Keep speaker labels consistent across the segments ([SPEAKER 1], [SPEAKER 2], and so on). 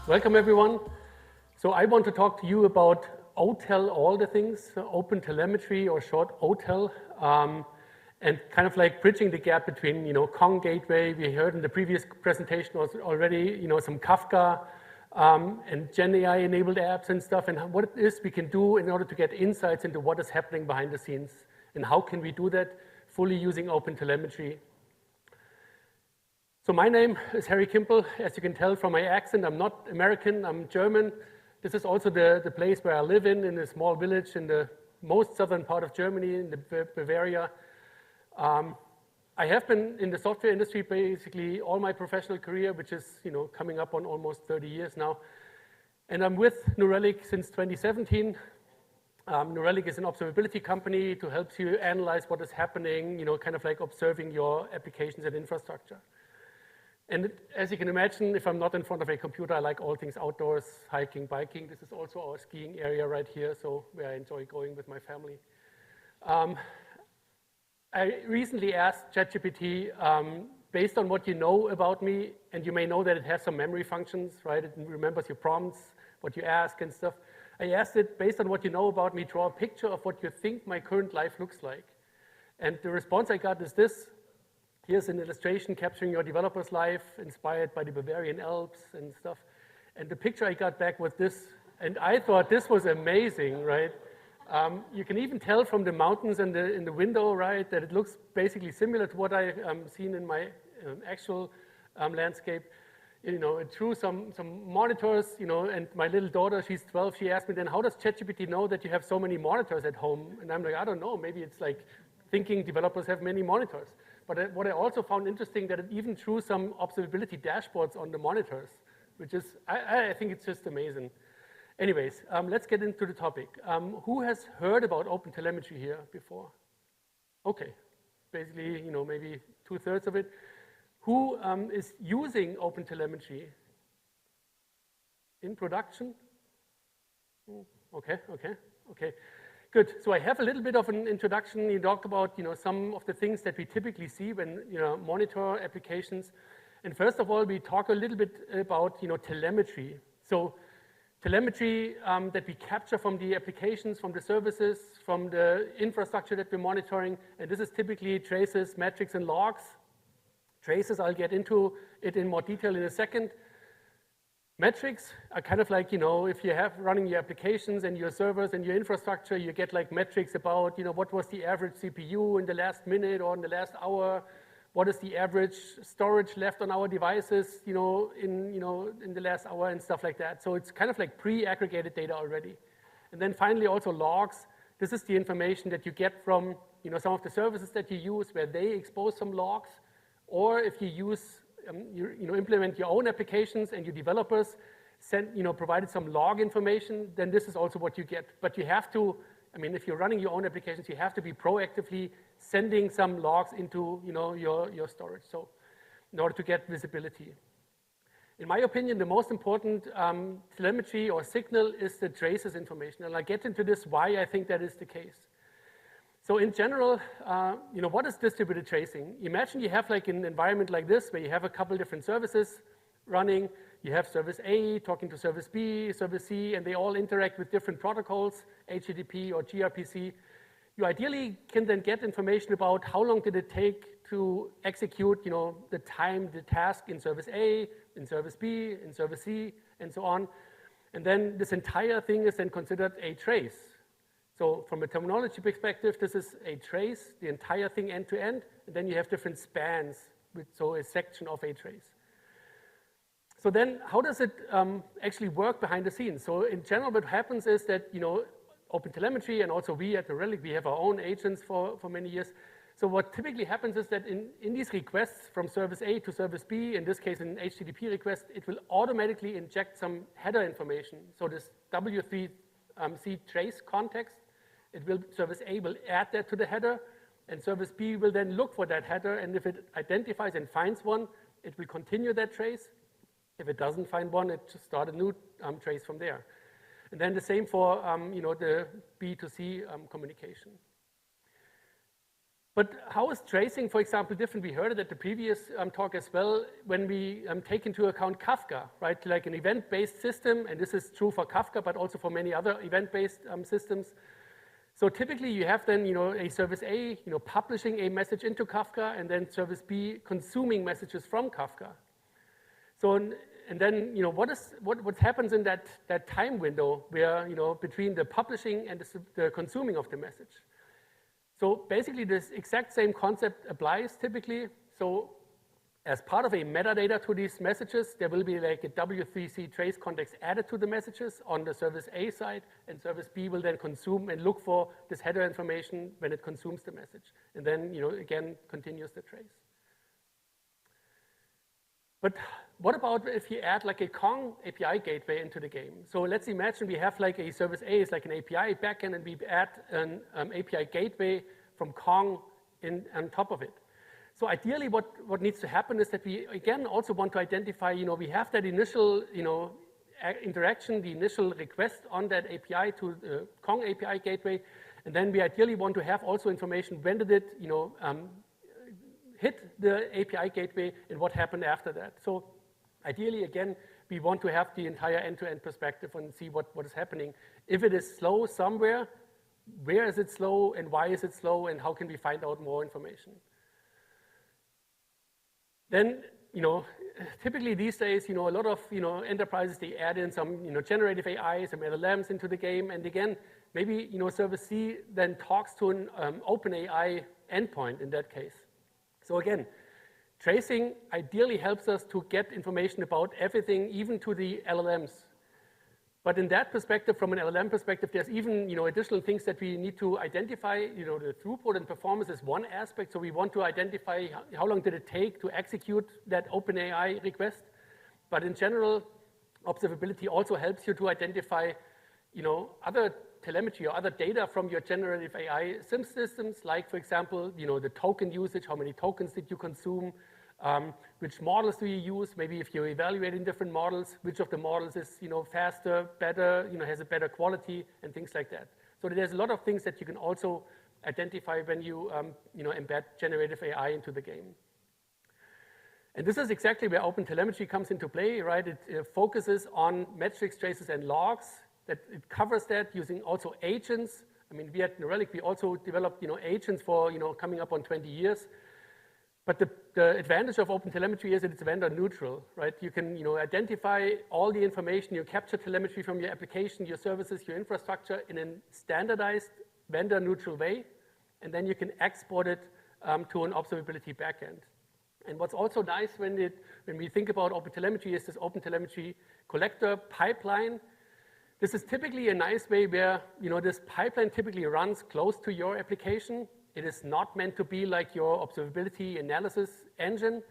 [SPEAKER 1] Welcome, everyone. So I want to talk to you about OTel, all the things, OpenTelemetry, or short OTel, and kind of like bridging the gap between, Kong Gateway. We heard in the previous presentation was already, some Kafka and GenAI-enabled apps and stuff, and what it is we can do in order to get insights into what is happening behind the scenes, and how can we do that fully using OpenTelemetry. So my name is Harry Kimpel. As you can tell from my accent, I'm not American, I'm German. This is also the place where I live in a small village in the most southern part of Germany, in the Bavaria. I have been in the software industry basically all my professional career, which is coming up on almost 30 years now. And I'm with New Relic since 2017. New Relic is an observability company to help you analyze what is happening, kind of like observing your applications and infrastructure. And as you can imagine, if I'm not in front of a computer, I like all things outdoors, hiking, biking. This is also our skiing area right here, so where I enjoy going with my family. I recently asked ChatGPT, based on what you know about me, and you may know that it has some memory functions, right? It remembers your prompts, what you ask and stuff. I asked it, based on what you know about me, draw a picture of what you think my current life looks like. And the response I got is this. Here's an illustration capturing your developer's life, inspired by the Bavarian Alps and stuff. And the picture I got back was this, and I thought this was amazing, right? You can even tell from the mountains in the window, right, that it looks basically similar to what I've seen in my actual landscape. It drew some monitors, and my little daughter, she's 12, she asked me then, how does ChatGPT know that you have so many monitors at home? And I'm like, I don't know, maybe it's like thinking developers have many monitors. But what I also found interesting that it even drew some observability dashboards on the monitors, which is, I think it's just amazing. Anyways, let's get into the topic. Who has heard about OpenTelemetry here before? Okay, basically, maybe 2/3 of it. Who is using OpenTelemetry in production? Okay. Good. So I have a little bit of an introduction. You talk about, some of the things that we typically see when, monitor applications. And first of all, we talk a little bit about, telemetry. So telemetry that we capture from the applications, from the services, from the infrastructure that we're monitoring. And this is typically traces, metrics, and logs. Traces, I'll get into it in more detail in a second. Metrics are kind of like, if you have running your applications and your servers and your infrastructure, you get like metrics about, what was the average CPU in the last minute or in the last hour, what is the average storage left on our devices, in the last hour and stuff like that. So it's kind of like pre-aggregated data already. And then finally also logs. This is the information that you get from, some of the services that you use where they expose some logs, or if you use implement your own applications and your developers provided some log information, then this is also what you get. But you have to, if you're running your own applications, you have to be proactively sending some logs into, your storage. So in order to get visibility. In my opinion, the most important telemetry or signal is the traces information. And I'll get into this, why I think that is the case. So in general, what is distributed tracing? Imagine you have like an environment like this where you have a couple different services running. You have service A talking to service B, service C, and they all interact with different protocols, HTTP or gRPC. You ideally can then get information about how long did it take to execute, the task in service A, in service B, in service C, and so on. And then this entire thing is then considered a trace. So from a terminology perspective, this is a trace, the entire thing end to end, and then you have different spans, so a section of a trace. So then how does it actually work behind the scenes? So in general, what happens is that, OpenTelemetry and also we at the Relic, we have our own agents for many years. So what typically happens is that in these requests from service A to service B, in this case an HTTP request, it will automatically inject some header information. So this W3C Trace Context, service A will add that to the header, and service B will then look for that header, and if it identifies and finds one, it will continue that trace. If it doesn't find one, it just start a new trace from there. And then the same for the B to C communication. But how is tracing, for example, different? We heard it at the previous talk as well, when we take into account Kafka, right? Like an event-based system, and this is true for Kafka, but also for many other event-based systems. So typically you have then, a service A, publishing a message into Kafka, and then service B consuming messages from Kafka. So, and then, what happens in that time window where, between the publishing and the consuming of the message? So basically this exact same concept applies typically. So as part of a metadata to these messages, there will be like a W3C Trace Context added to the messages on the service A side, and service B will then consume and look for this header information when it consumes the message. And then, again, continues the trace. But what about if you add like a Kong API gateway into the game? So let's imagine we have like a service A is like an API backend, and we add an API gateway from Kong on top of it. So ideally what needs to happen is that we, again, also want to identify, we have that initial, interaction, the initial request on that API to the Kong API gateway, and then we ideally want to have also information when did it, hit the API gateway and what happened after that. So ideally, again, we want to have the entire end-to-end perspective and see what is happening. If it is slow somewhere, where is it slow and why is it slow, and how can we find out more information? Then, typically these days, a lot of, enterprises, they add in some, generative AI, some LLMs into the game, and again, maybe, service C then talks to an OpenAI endpoint in that case. So again, tracing ideally helps us to get information about everything, even to the LLMs. But in that perspective, from an LLM perspective, there's even additional things that we need to identify. The throughput and performance is one aspect, so we want to identify how long did it take to execute that OpenAI request. But in general, observability also helps you to identify other telemetry or other data from your generative AI sim systems, like, for example, the token usage, how many tokens did you consume, which models do you use, maybe if you're evaluating different models, which of the models is, faster, better, has a better quality, and things like that. So there's a lot of things that you can also identify when you, embed generative AI into the game. And this is exactly where OpenTelemetry comes into play, right? It focuses on metrics, traces, and logs. That it covers that using also agents. I mean, we at New Relic, we also developed, agents for, coming up on 20 years. But the advantage of OpenTelemetry is that it's vendor neutral, right? You can, identify all the information, you capture telemetry from your application, your services, your infrastructure in a standardized vendor neutral way, and then you can export it to an observability backend. And what's also nice when we think about OpenTelemetry is this OpenTelemetry Collector pipeline. This is typically a nice way where, this pipeline typically runs close to your application. It is not meant to be like your observability analysis engine.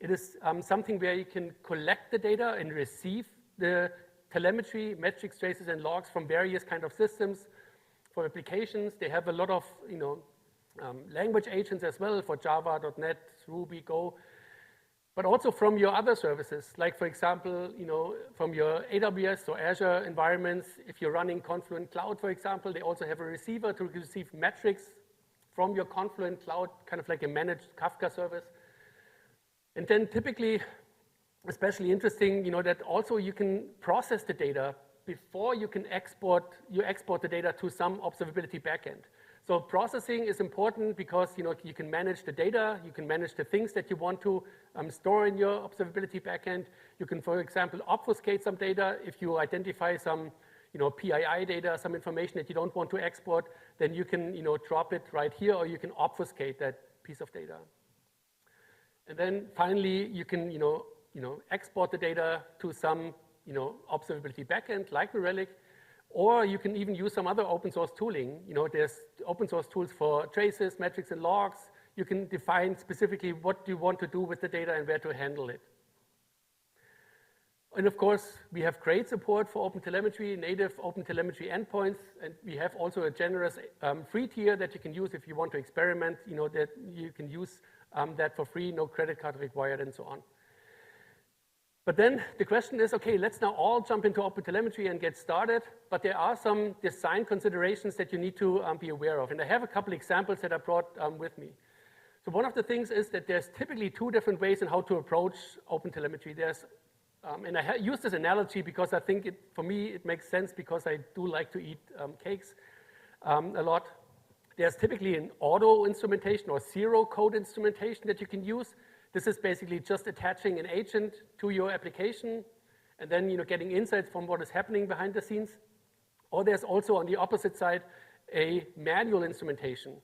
[SPEAKER 1] It is something where you can collect the data and receive the telemetry, metrics, traces, and logs from various kind of systems. For applications, they have a lot of, language agents as well for Java, .NET, Ruby, Go. But also from your other services, like, for example, from your AWS or Azure environments. If you're running Confluent Cloud, for example, they also have a receiver to receive metrics from your Confluent Cloud, kind of like a managed Kafka service. And then typically, especially interesting, that also you can process the data before you can export the data to some observability backend. So processing is important because you can manage the data, you can manage the things that you want to store in your observability backend. You can, for example, obfuscate some data. If you identify some PII data, some information that you don't want to export, then you can drop it right here, or you can obfuscate that piece of data. And then finally, you can export the data to some observability backend like New Relic. Or you can even use some other open source tooling. There's open source tools for traces, metrics, and logs. You can define specifically what you want to do with the data and where to handle it. And of course, we have great support for OpenTelemetry, native OpenTelemetry endpoints, and we have also a generous free tier that you can use if you want to experiment, that you can use that for free, no credit card required, and so on. But then the question is, okay, let's now all jump into OpenTelemetry and get started, but there are some design considerations that you need to be aware of. And I have a couple examples that I brought with me. So one of the things is that there's typically two different ways in how to approach OpenTelemetry. There's, and I use this analogy because I think for me it makes sense because I do like to eat cakes a lot. There's typically an auto instrumentation or zero code instrumentation that you can use. This is basically just attaching an agent to your application and then getting insights from what is happening behind the scenes. Or there's also on the opposite side a manual instrumentation.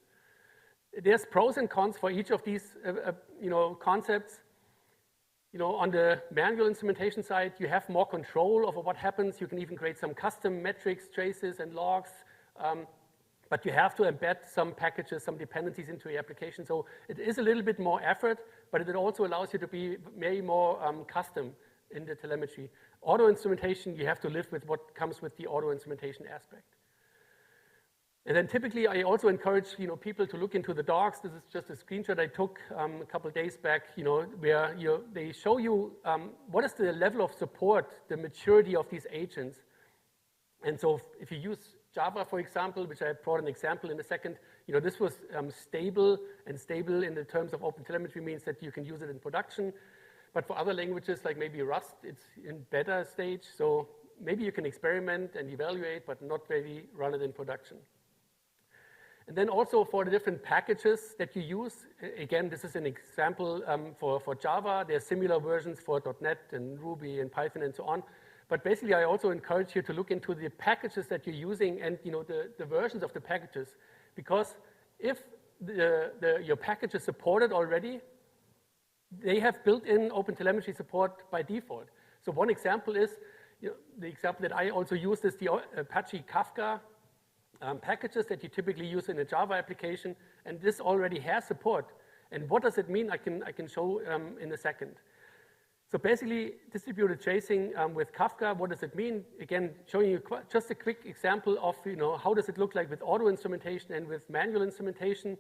[SPEAKER 1] There's pros and cons for each of these concepts. On the manual instrumentation side, you have more control over what happens. You can even create some custom metrics, traces, and logs. But you have to embed some packages, some dependencies into your application. So it is a little bit more effort, but it also allows you to be way more custom in the telemetry. Auto instrumentation, you have to live with what comes with the auto instrumentation aspect. And then typically, I also encourage people to look into the docs. This is just a screenshot I took a couple of days back, where they show you what is the level of support, the maturity of these agents. And so if you use Java, for example, which I brought an example in a second, this was stable, and stable in the terms of OpenTelemetry means that you can use it in production. But for other languages, like maybe Rust, it's in beta stage. So maybe you can experiment and evaluate, but not really run it in production. And then also for the different packages that you use, again, this is an example for Java. There are similar versions for .NET and Ruby and Python and so on. But basically, I also encourage you to look into the packages that you're using and the versions of the packages. Because if your package is supported already, they have built-in OpenTelemetry support by default. So one example is, the example that I also use is the Apache Kafka packages that you typically use in a Java application, and this already has support. And what does it mean? I can show in a second. So basically, distributed tracing with Kafka, what does it mean? Again, showing you just a quick example of how does it look like with auto instrumentation and with manual instrumentation.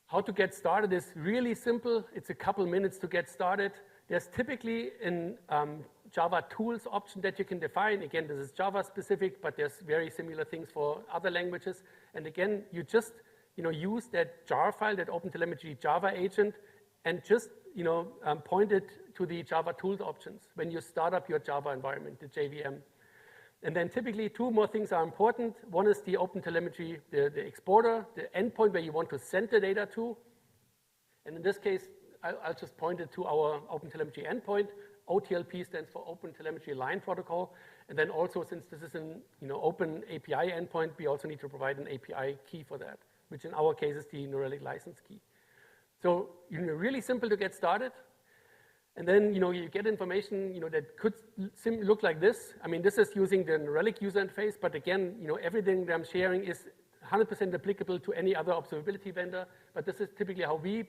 [SPEAKER 1] How to get started is really simple. It's a couple minutes to get started. There's typically an Java tools option that you can define. Again, this is Java specific, but there's very similar things for other languages. And again, you just use that jar file, that OpenTelemetry Java agent, and just point it to the Java tools options when you start up your Java environment, the JVM. And then typically two more things are important. One is the OpenTelemetry, the exporter, the endpoint where you want to send the data to. And in this case, I'll just point it to our OpenTelemetry endpoint. OTLP stands for OpenTelemetry Line Protocol. And then also, since this is an open API endpoint, we also need to provide an API key for that, which in our case is the New Relic license key. So really simple to get started. And then you get information that could look like this. I mean, this is using the New Relic user interface, but again, everything that I'm sharing is 100% applicable to any other observability vendor. But this is typically how we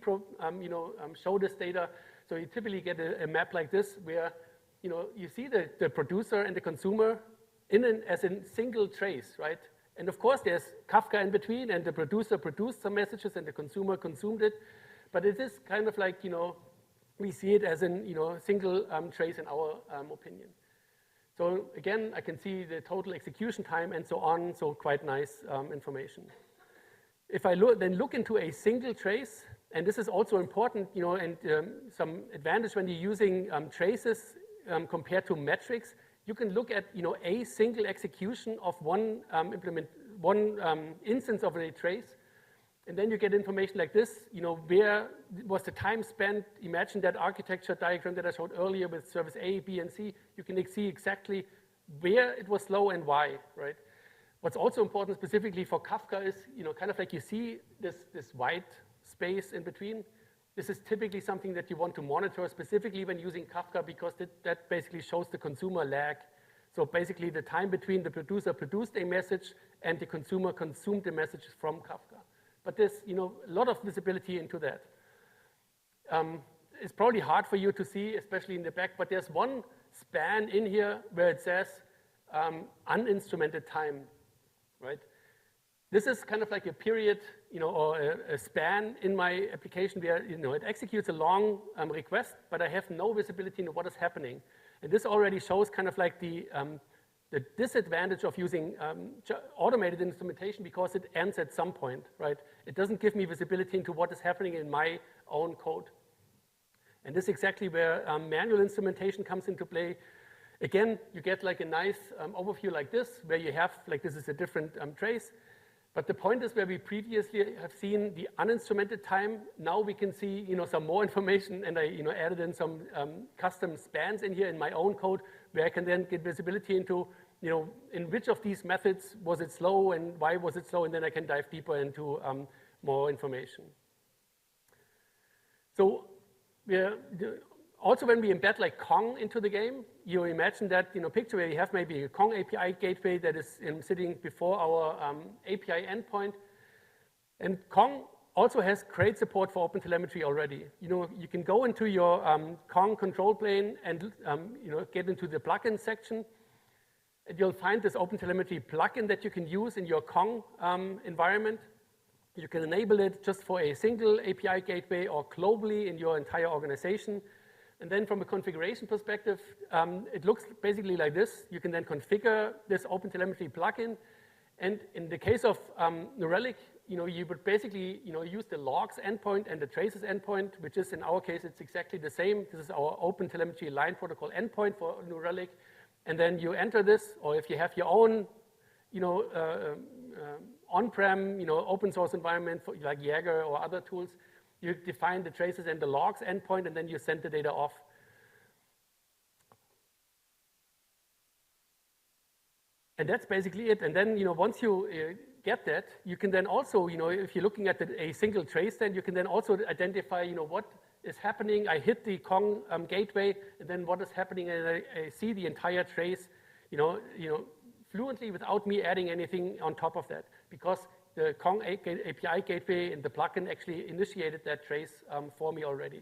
[SPEAKER 1] show this data. So you typically get a map like this, where you see the producer and the consumer as a single trace, right? And of course, there's Kafka in between, and the producer produced some messages, and the consumer consumed it. But it is kind of like we see it as a single trace in our opinion. So again, I can see the total execution time and so on, so quite nice information. If I then look into a single trace, and this is also important, and some advantage when you're using traces compared to metrics, you can look at a single execution of one instance of a trace. And then you get information like this, where was the time spent? Imagine that architecture diagram that I showed earlier with service A, B, and C. You can see exactly where it was slow and why, right? What's also important specifically for Kafka is, kind of like you see this white space in between. This is typically something that you want to monitor specifically when using Kafka, because that basically shows the consumer lag. So basically the time between the producer produced a message and the consumer consumed the messages from Kafka. But there's a lot of visibility into that. It's probably hard for you to see, especially in the back, but there's one span in here where it says uninstrumented time, right? This is kind of like a period, or a span in my application where it executes a long request, but I have no visibility into what is happening. And this already shows kind of like the the disadvantage of using automated instrumentation because it ends at some point, right? It doesn't give me visibility into what is happening in my own code. And this is exactly where manual instrumentation comes into play. Again, you get like a nice overview like this, where you have, like this is a different trace. But the point is where we previously have seen the uninstrumented time, now we can see some more information, and I added in some custom spans in here in my own code, where I can then get visibility into in which of these methods was it slow and why was it slow, and then I can dive deeper into more information. So also when we embed like Kong into the game, you imagine that picture where you have maybe a Kong API gateway that is sitting before our API endpoint. And Kong also has great support for OpenTelemetry already. You can go into your Kong control plane and get into the plugin section. And you'll find this OpenTelemetry plugin that you can use in your Kong environment. You can enable it just for a single API gateway or globally in your entire organization. And then from a configuration perspective, it looks basically like this. You can then configure this OpenTelemetry plugin. And in the case of New Relic, you would basically use the logs endpoint and the traces endpoint, which is in our case, it's exactly the same. This is our OpenTelemetry line protocol endpoint for New Relic. And then you enter this, or if you have your own on-prem open source environment for like Jaeger or other tools, you define the traces and the logs endpoint, and then you send the data off. And that's basically it. And then, once you get that, you can then also, if you're looking at a single trace, then you can then also identify, what is happening. I hit the Kong gateway, and then what is happening, and I see the entire trace, fluently without me adding anything on top of that, because the Kong API gateway and the plugin actually initiated that trace for me already.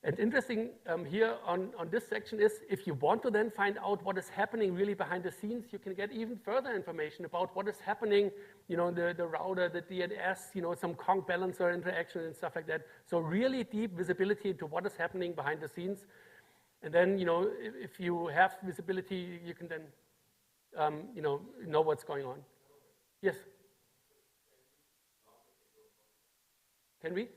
[SPEAKER 1] And interesting here on this section is, if you want to then find out what is happening really behind the scenes, you can get even further information about what is happening, the router, the DNS, some Kong balancer interaction and stuff like that. So really deep visibility into what is happening behind the scenes. And then, if you have visibility, you can then, know what's going on. Yes? Can we?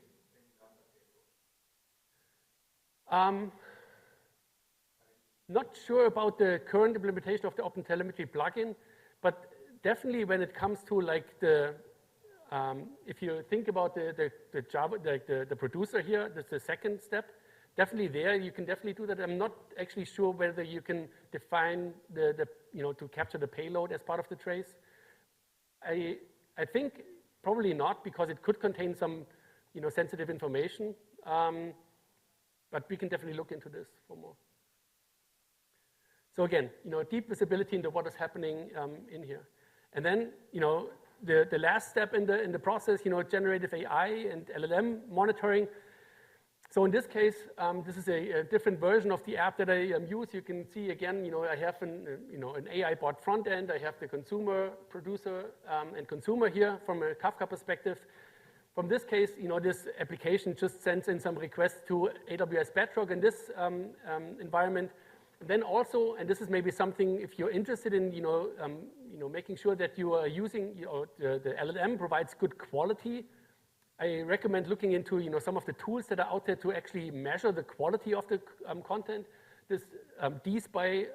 [SPEAKER 1] Not sure about the current implementation of the OpenTelemetry plugin, but definitely when it comes to like if you think about the Java, the producer here, that's the second step. Definitely there, you can definitely do that. I'm not actually sure whether you can define to capture the payload as part of the trace. I think probably not, because it could contain some sensitive information. But we can definitely look into this for more. So again, deep visibility into what is happening in here. And then, the last step in the process, generative AI and LLM monitoring. So in this case, this is a different version of the app that I use. You can see again, I have an AI bot front end. I have the consumer, producer, and consumer here from a Kafka perspective. From this case, this application just sends in some requests to AWS Bedrock in this environment. And then also, and this is maybe something if you're interested in, making sure that you are using, the LLM provides good quality. I recommend looking into, some of the tools that are out there to actually measure the quality of the content. This DSpy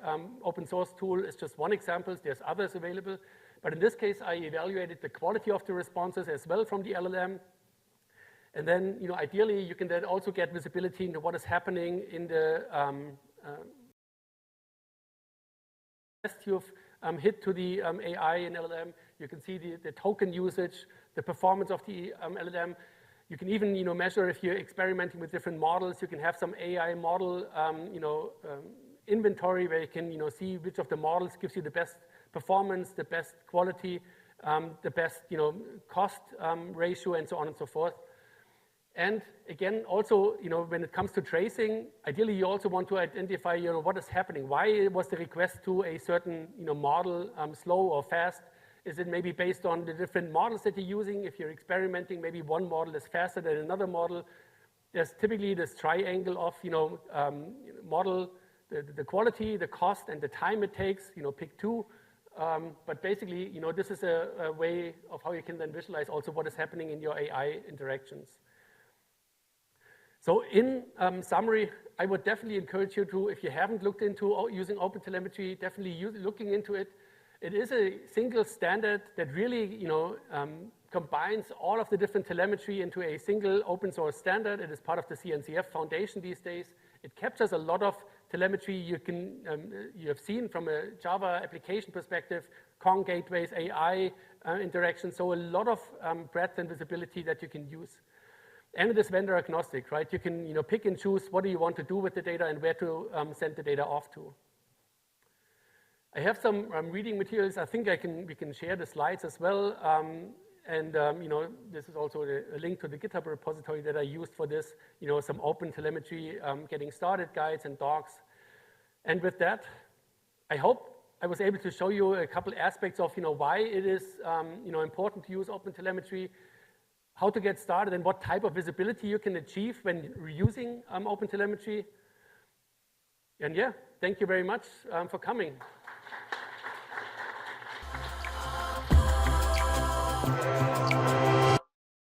[SPEAKER 1] open source tool is just one example. There's others available. But in this case, I evaluated the quality of the responses as well from the LLM. And then, ideally, you can then also get visibility into what is happening in the test you've hit to the AI and LLM. You can see the token usage, the performance of the LLM. You can even, measure if you're experimenting with different models. You can have some AI model, inventory where you can, see which of the models gives you the best performance, the best quality, the best, cost ratio, and so on and so forth. And again, also, when it comes to tracing, ideally you also want to identify, what is happening. Why was the request to a certain, model slow or fast? Is it maybe based on the different models that you're using? If you're experimenting, maybe one model is faster than another model. There's typically this triangle of, model, the quality, the cost, and the time it takes, pick two. But basically, this is a way of how you can then visualize also what is happening in your AI interactions. So in summary, I would definitely encourage you to, if you haven't looked into using OpenTelemetry, definitely looking into it. It is a single standard that really, combines all of the different telemetry into a single open source standard. It is part of the CNCF Foundation these days. It captures a lot of telemetry you have seen from a Java application perspective, Kong gateways, AI interactions, so a lot of breadth and visibility that you can use. And it is vendor agnostic, right? You can pick and choose what do you want to do with the data and where to send the data off to. I have some reading materials. I think we can share the slides as well. This is also a link to the GitHub repository that I used for this, some OpenTelemetry getting started guides and docs. And with that, I hope I was able to show you a couple aspects of, why it is, important to use OpenTelemetry, how to get started, and what type of visibility you can achieve when using OpenTelemetry. And yeah, thank you very much for coming.